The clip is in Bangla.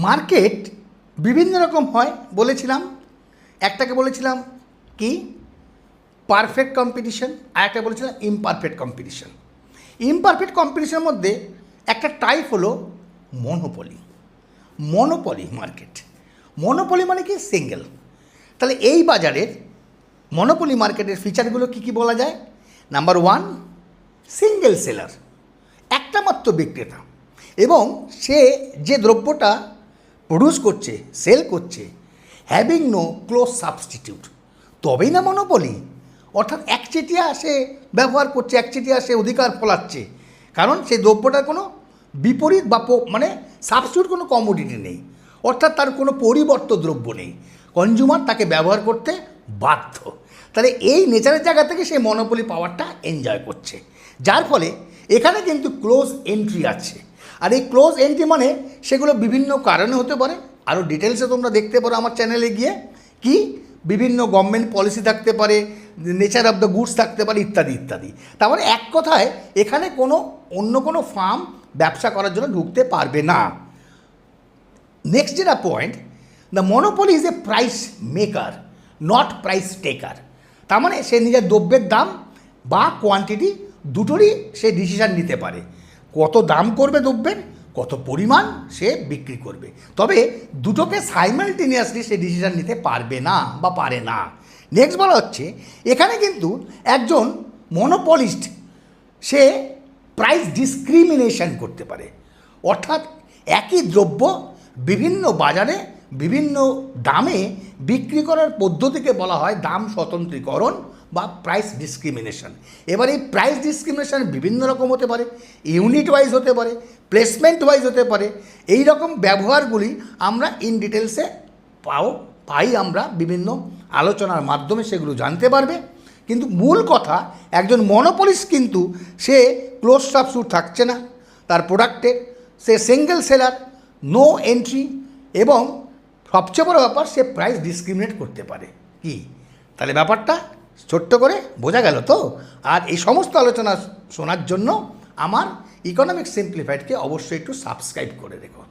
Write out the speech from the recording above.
মার্কেট বিভিন্ন রকম হয় বলেছিলাম। একটাকে বলেছিলাম কি পারফেক্ট কম্পিটিশন, আর একটা বলেছিলাম ইমপারফেক্ট কম্পিটিশন। ইমপারফেক্ট কম্পিটিশনের মধ্যে একটা টাইপ হলো মনোপলি। মনোপলি মার্কেট, মনোপলি মানে কি সিঙ্গেল। তাহলে এই বাজারের মনোপলি মার্কেটের ফিচারগুলো কী কী বলা যায়? নাম্বার ওয়ান, সিঙ্গেল সেলার, একটা মাত্র বিক্রেতা, এবং সে যে দ্রব্যটা প্রডিউস করছে, সেল করছে, হ্যাভিং নো ক্লোজ সাবস্টিটিউট, তবেই না মনোপলি। অর্থাৎ একচেটিয়া সে ব্যবহার করছে, একচেটিয়া সে অধিকার ফলাচ্ছে, কারণ সেই দ্রব্যটার কোনো বিপরীত বা মানে সাবস্টিটিউট কোনো কমোডিটি নেই, অর্থাৎ তার কোনো পরিবর্ত দ্রব্য নেই। কনজিউমার তাকে ব্যবহার করতে বাধ্য। তাহলে এই নেচারের জায়গা থেকে সেই মনোপলি পাওয়ারটা এনজয় করছে, যার ফলে এখানে কিন্তু ক্লোজ এন্ট্রি আছে। আর এই ক্লোজ এন্ট্রি মানে সেগুলো বিভিন্ন কারণে হতে পারে, আরও ডিটেলসে তোমরা দেখতে পারো আমার চ্যানেলে গিয়ে। কি বিভিন্ন গভর্নমেন্ট পলিসি থাকতে পারে, নেচার অফ দ্য গুডস থাকতে পারে, ইত্যাদি ইত্যাদি। তার মানে এক কথায় এখানে কোনো অন্য কোনো ফার্ম ব্যবসা করার জন্য ঢুকতে পারবে না। নেক্সট যেটা point, the monopoly is a price maker, not price taker. তার মানে সে নিজের দ্রব্যের দাম বা কোয়ান্টিটি দুটোরই সে ডিসিশান নিতে পারে, কত দাম করবে দ্রব্যের, কত পরিমাণ সে বিক্রি করবে। তবে দুটোকে সাইমালটেনিয়াসলি সে ডিসিশান নিতে পারবে না বা পারে না। নেক্সট বলা হচ্ছে এখানে কিন্তু একজন মনোপলিস্ট সে প্রাইস ডিসক্রিমিনেশন করতে পারে, অর্থাৎ একই দ্রব্য বিভিন্ন বাজারে বিভিন্ন দামে বিক্রি করার পদ্ধতিকে বলা হয় দাম স্বতন্ত্রীকরণ বা প্রাইস ডিসক্রিমিনেশন। এবার এই প্রাইস ডিসক্রিমিনেশন বিভিন্ন রকম হতে পারে, ইউনিট ওয়াইজ হতে পারে, প্লেসমেন্ট ওয়াইজ হতে পারে। এই রকম ব্যবহারগুলি আমরা ইন ডিটেলসে পাই আমরা বিভিন্ন আলোচনার মাধ্যমে, সেগুলো জানতে পারবে। কিন্তু মূল কথা, একজন মনোপলিস্ট কিন্তু সে ক্লোজ সাবস্টিটিউট থাকছে না তার প্রোডাক্টের, সে সিঙ্গেল সেলার, নো এন্ট্রি, এবং সবচেয়ে বড় ব্যাপার সে প্রাইস ডিসক্রিমিনেট করতে পারে। কি তাহলে ব্যাপারটা ছোট্ট করে বোঝা গেল তো? আর এই সমস্ত আলোচনা শোনার জন্য আমার ইকোনমিক্স সিম্পলিফাইডকে অবশ্যই একটু সাবস্ক্রাইব করে রেখো।